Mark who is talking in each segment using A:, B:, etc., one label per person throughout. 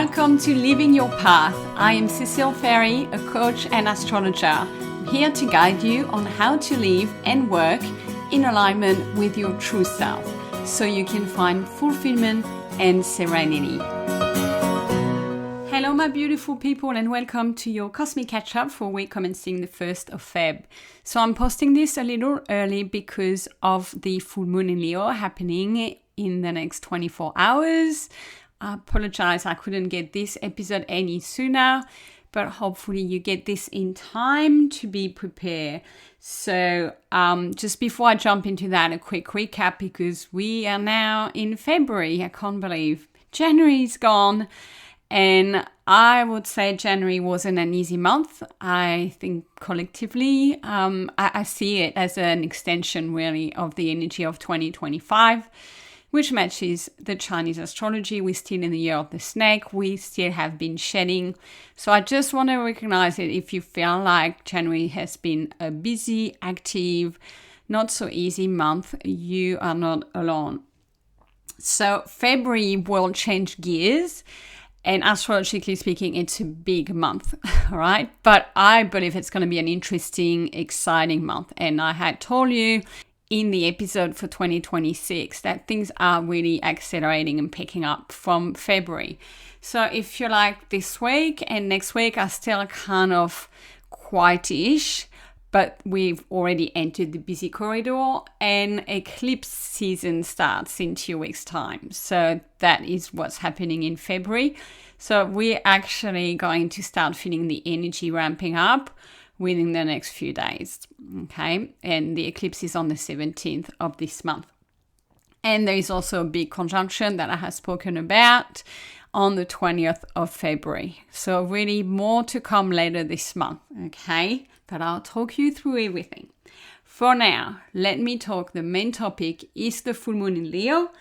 A: Welcome to Living Your Path. I am Cecile Ferry, a coach and astrologer. I'm here to guide you on how to live and work in alignment with your true self so you can find fulfillment and serenity. Hello, my beautiful people, and welcome to your Cosmic Catch-Up for week commencing the 1st of Feb. So I'm posting this a little early because of the full moon in Leo happening in the next 24 hours. I apologize, I couldn't get this episode any sooner, but hopefully you get this in time to be prepared. So just before I jump into that, a quick recap because we are now in February. I can't believe January is gone. And I would say January wasn't an easy month. I think collectively, I see it as an extension really of the energy of 2025. Which matches the Chinese astrology. We're still in the year of the snake. We still have been shedding. So I just want to recognize it if you feel like January has been a busy, active, not so easy month. You are not alone. So February will change gears. And astrologically speaking, it's a big month, all right? But I believe it's going to be an interesting, exciting month. And I had told you in the episode for 2026 that things are really accelerating and picking up from February. So if you're like this week and next week are still kind of quietish, but we've already entered the busy corridor and eclipse season starts in 2 weeks' time. So that is what's happening in February. So we're actually going to start feeling the energy ramping up within the next few days, okay? And the eclipse is on the 17th of this month. And there is also a big conjunction that I have spoken about on the 20th of February. So really more to come later this month, okay? But I'll talk you through everything. For now, let me talk. The main topic is the full moon in Leo,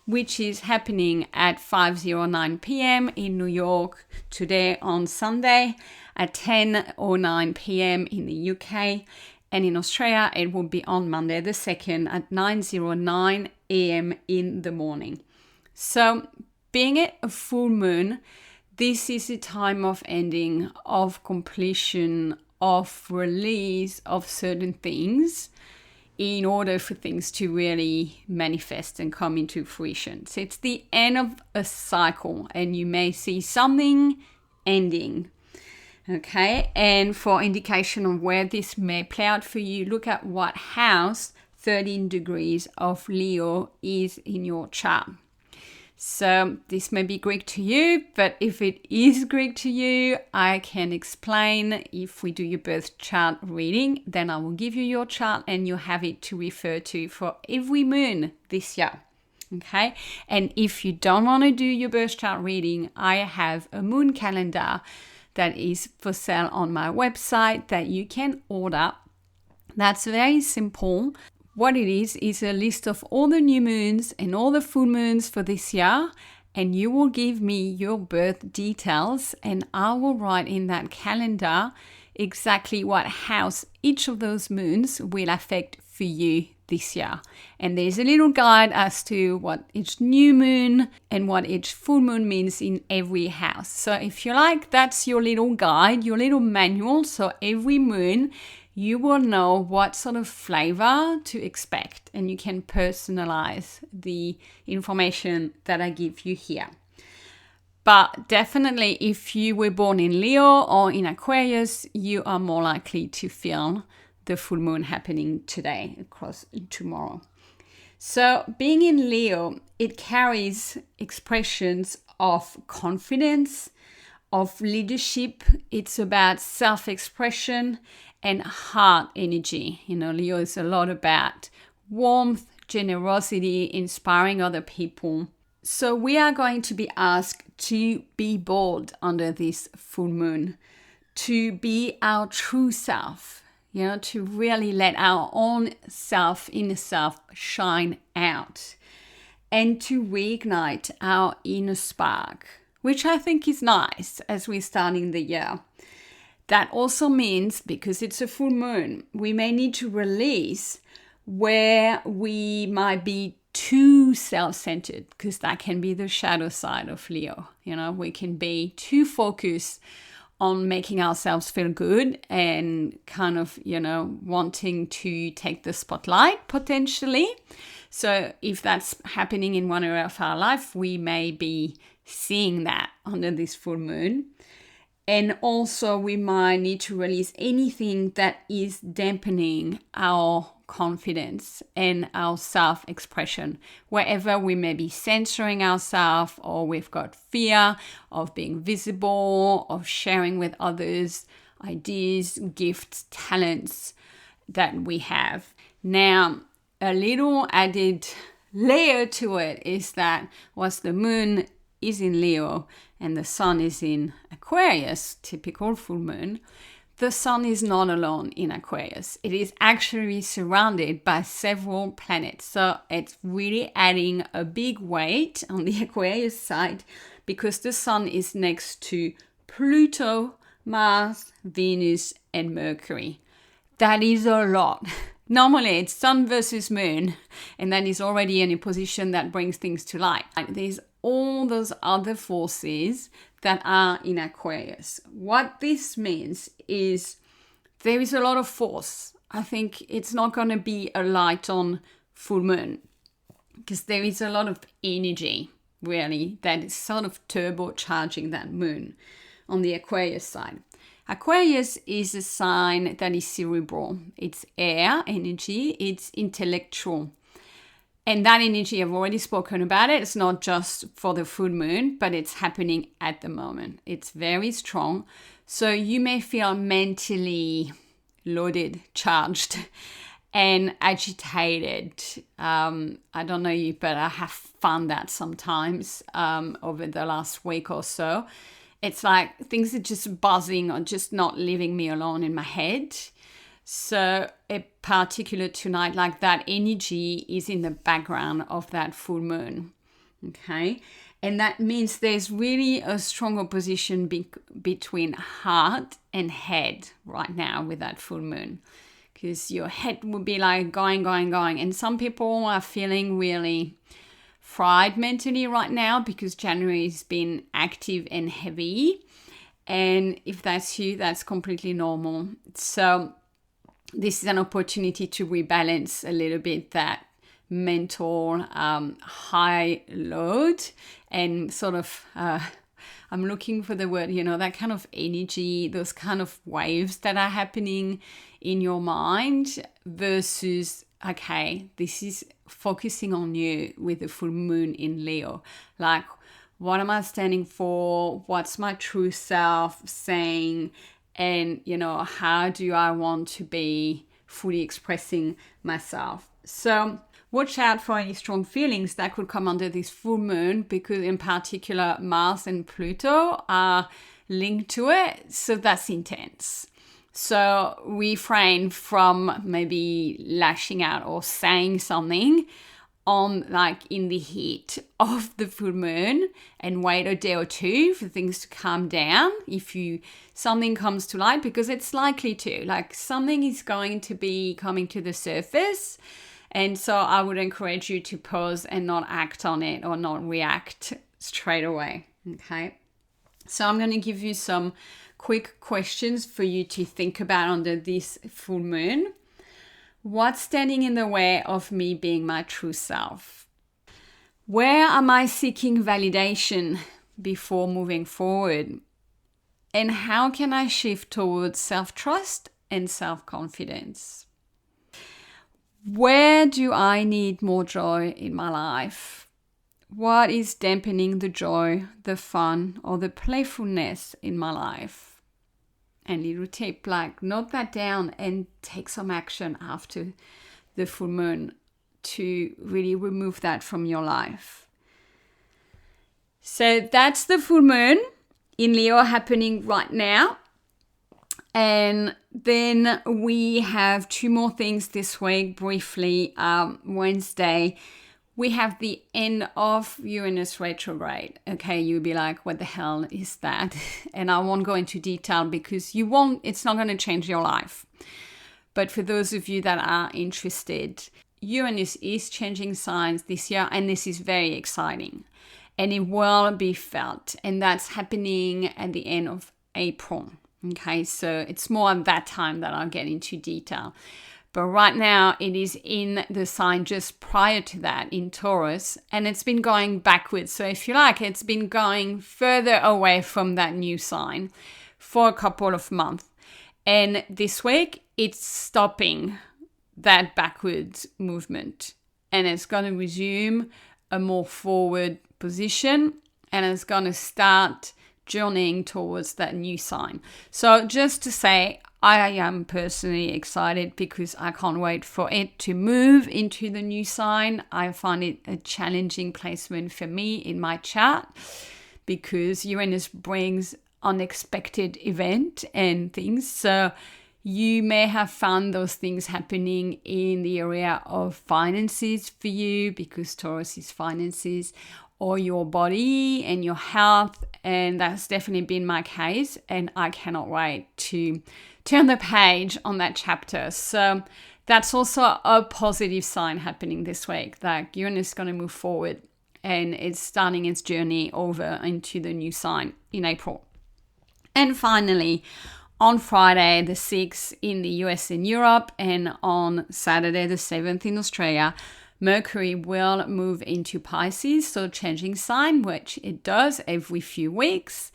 A: which is happening at 5:09 p.m. in New York today on Sunday, at 10:09 p.m. in the UK, and in Australia it will be on Monday the 2nd at 9:09 a.m. in the morning. So being it a full moon, this is a time of ending, of completion, of release of certain things in order for things to really manifest and come into fruition. So it's the end of a cycle and you may see something ending. Okay, and for indication of where this may play out for you, look at what house 13 degrees of Leo is in your chart. So this may be Greek to you, but if it is Greek to you, I can explain. If we do your birth chart reading, then I will give you your chart and you have it to refer to for every moon this year. Okay, and if you don't want to do your birth chart reading, I have a moon calendar that is for sale on my website that you can order. That's very simple. What it is a list of all the new moons and all the full moons for this year, and you will give me your birth details and I will write in that calendar exactly what house each of those moons will affect for you this year. And there's a little guide as to what each new moon and what each full moon means in every house. So if you like, that's your little guide, your little manual. So every moon you will know what sort of flavor to expect and you can personalize the information that I give you here. But definitely if you were born in Leo or in Aquarius, you are more likely to feel the full moon happening today across tomorrow. So being in Leo, it carries expressions of confidence, of leadership. It's about self-expression and heart energy. You know, Leo is a lot about warmth, generosity, inspiring other people. So we are going to be asked to be bold under this full moon, to be our true self, you know, to really let our own self, inner self shine out and to reignite our inner spark, which I think is nice as we're starting the year. That also means, because it's a full moon, we may need to release where we might be too self-centered, because that can be the shadow side of Leo. We can be too focused on making ourselves feel good and kind of, wanting to take the spotlight potentially. So if that's happening in one area of our life, we may be seeing that under this full moon. And also we might need to release anything that is dampening our confidence and our self-expression, wherever we may be censoring ourselves, or we've got fear of being visible, of sharing with others ideas, gifts, talents that we have. Now, a little added layer to it is that once the moon is in Leo and the sun is in Aquarius, typical full moon, the sun is not alone in Aquarius. It is actually surrounded by several planets. So it's really adding a big weight on the Aquarius side, because the sun is next to Pluto, Mars, Venus, and Mercury. That is a lot. Normally it's sun versus moon, and that is already in a position that brings things to light. There's all those other forces that are in Aquarius. What this means is there is a lot of force. I think it's not going to be a light on full moon, because there is a lot of energy, really, that is sort of turbocharging that moon on the Aquarius side. Aquarius is a sign that is cerebral. It's air energy, it's intellectual. And that energy, I've already spoken about it. It's not just for the full moon, but it's happening at the moment. It's very strong. So you may feel mentally loaded, charged, and agitated. I don't know you, but I have found that sometimes over the last week or so. It's like things are just buzzing or just not leaving me alone in my head. So in particular tonight, like that energy is in the background of that full moon, okay? And that means there's really a strong opposition between heart and head right now with that full moon, because your head will be like going. And some people are feeling really fried mentally right now because January has been active and heavy. And if that's you, that's completely normal. So this is an opportunity to rebalance a little bit that mental high load and sort of, I'm looking for the word, that kind of energy, those kind of waves that are happening in your mind versus, okay, this is focusing on you with the full moon in Leo. Like, what am I standing for? What's my true self saying? And, how do I want to be fully expressing myself? So watch out for any strong feelings that could come under this full moon, because in particular, Mars and Pluto are linked to it. So that's intense. So refrain from maybe lashing out or saying something on like in the heat of the full moon, and wait a day or two for things to calm down if something comes to light, because it's likely to, like, something is going to be coming to the surface. And so I would encourage you to pause and not act on it or not react straight away. Okay. So I'm going to give you some quick questions for you to think about under this full moon. What's standing in the way of me being my true self? Where am I seeking validation before moving forward? And how can I shift towards self-trust and self-confidence? Where do I need more joy in my life? What is dampening the joy, the fun, or the playfulness in my life? And little tip, like, note that down and take some action after the full moon to really remove that from your life. So that's the full moon in Leo happening right now. And then we have two more things this week briefly. Wednesday, we have the end of Uranus retrograde. Okay, you'll be like, what the hell is that? And I won't go into detail because it's not going to change your life. But for those of you that are interested, Uranus is changing signs this year, and this is very exciting. And it will be felt. And that's happening at the end of April. Okay, so it's more at that time that I'll get into detail. But right now, it is in the sign just prior to that in Taurus, and it's been going backwards. So if you like, it's been going further away from that new sign for a couple of months. And this week, it's stopping that backwards movement. And it's going to resume a more forward position, and it's going to start journeying towards that new sign. So just to say, I am personally excited because I can't wait for it to move into the new sign. I find it a challenging placement for me in my chart because Uranus brings unexpected event and things. So you may have found those things happening in the area of finances for you because Taurus is finances, or your body and your health. And that's definitely been my case. And I cannot wait to turn the page on that chapter. So that's also a positive sign happening this week, that Uranus is going to move forward and it's starting its journey over into the new sign in April. And finally, on Friday the 6th in the US and Europe, and on Saturday the 7th in Australia, Mercury will move into Pisces, so changing sign, which it does every few weeks.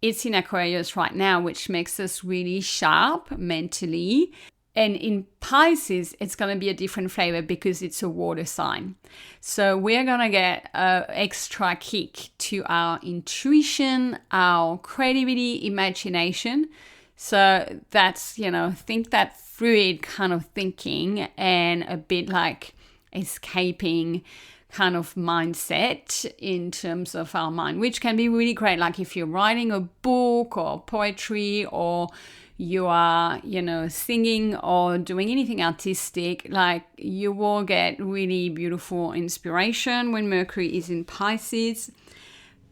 A: It's in Aquarius right now, which makes us really sharp mentally. And in Pisces, it's going to be a different flavor because it's a water sign. So we're going to get an extra kick to our intuition, our creativity, imagination. So that's, think that fluid kind of thinking and a bit like escaping kind of mindset in terms of our mind, which can be really great. Like if you're writing a book or poetry, or you are, singing or doing anything artistic, like you will get really beautiful inspiration when Mercury is in Pisces.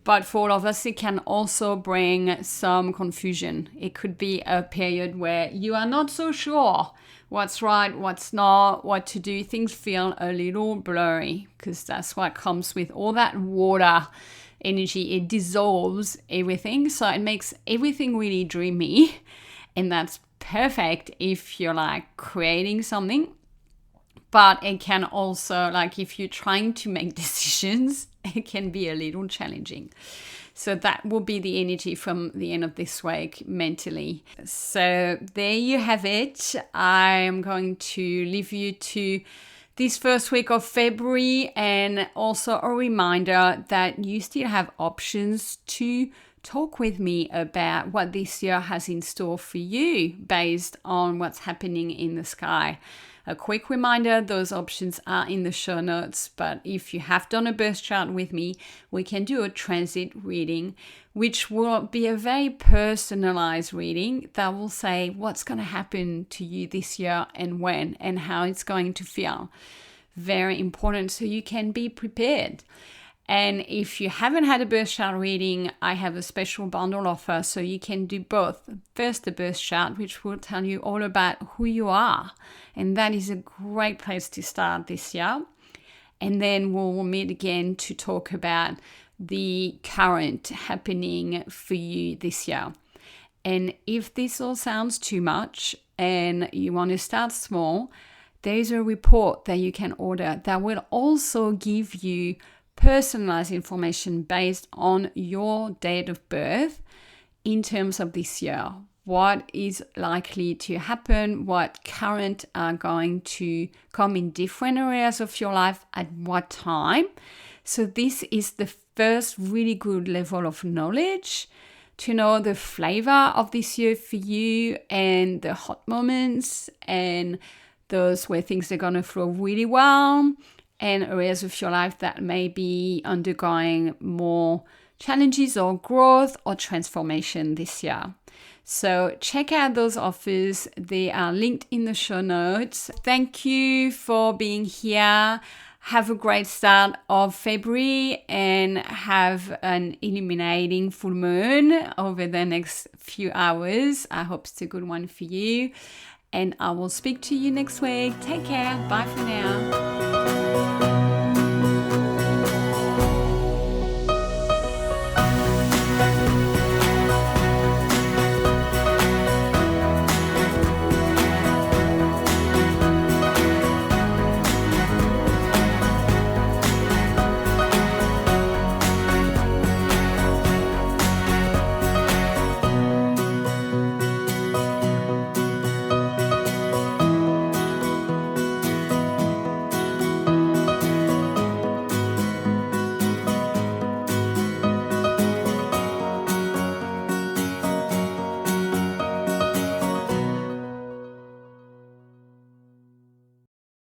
A: But for all of us, it can also bring some confusion. It could be a period where you are not so sure what's right, what's not, what to do. Things feel a little blurry because that's what comes with all that water energy. It dissolves everything. So it makes everything really dreamy. And that's perfect if you're like creating something. But it can also, like if you're trying to make decisions, it can be a little challenging. So that will be the energy from the end of this week mentally. So there you have it. I am going to leave you to this first week of February, and also a reminder that you still have options to talk with me about what this year has in store for you based on what's happening in the sky. A quick reminder, those options are in the show notes, but if you have done a birth chart with me, we can do a transit reading, which will be a very personalized reading that will say what's going to happen to you this year and when and how it's going to feel. Very important, so you can be prepared. And if you haven't had a birth chart reading, I have a special bundle offer, so you can do both. First, the birth chart, which will tell you all about who you are. And that is a great place to start this year. And then we'll meet again to talk about the current happening for you this year. And if this all sounds too much and you want to start small, there is a report that you can order that will also give you personalized information based on your date of birth in terms of this year. What is likely to happen, what current are going to come in different areas of your life at what time. So this is the first really good level of knowledge to know the flavor of this year for you and the hot moments and those where things are going to flow really well, and areas of your life that may be undergoing more challenges or growth or transformation this year. So check out those offers. They are linked in the show notes. Thank you for being here. Have a great start of February and have an illuminating full moon over the next few hours. I hope it's a good one for you. And I will speak to you next week. Take care. Bye for now.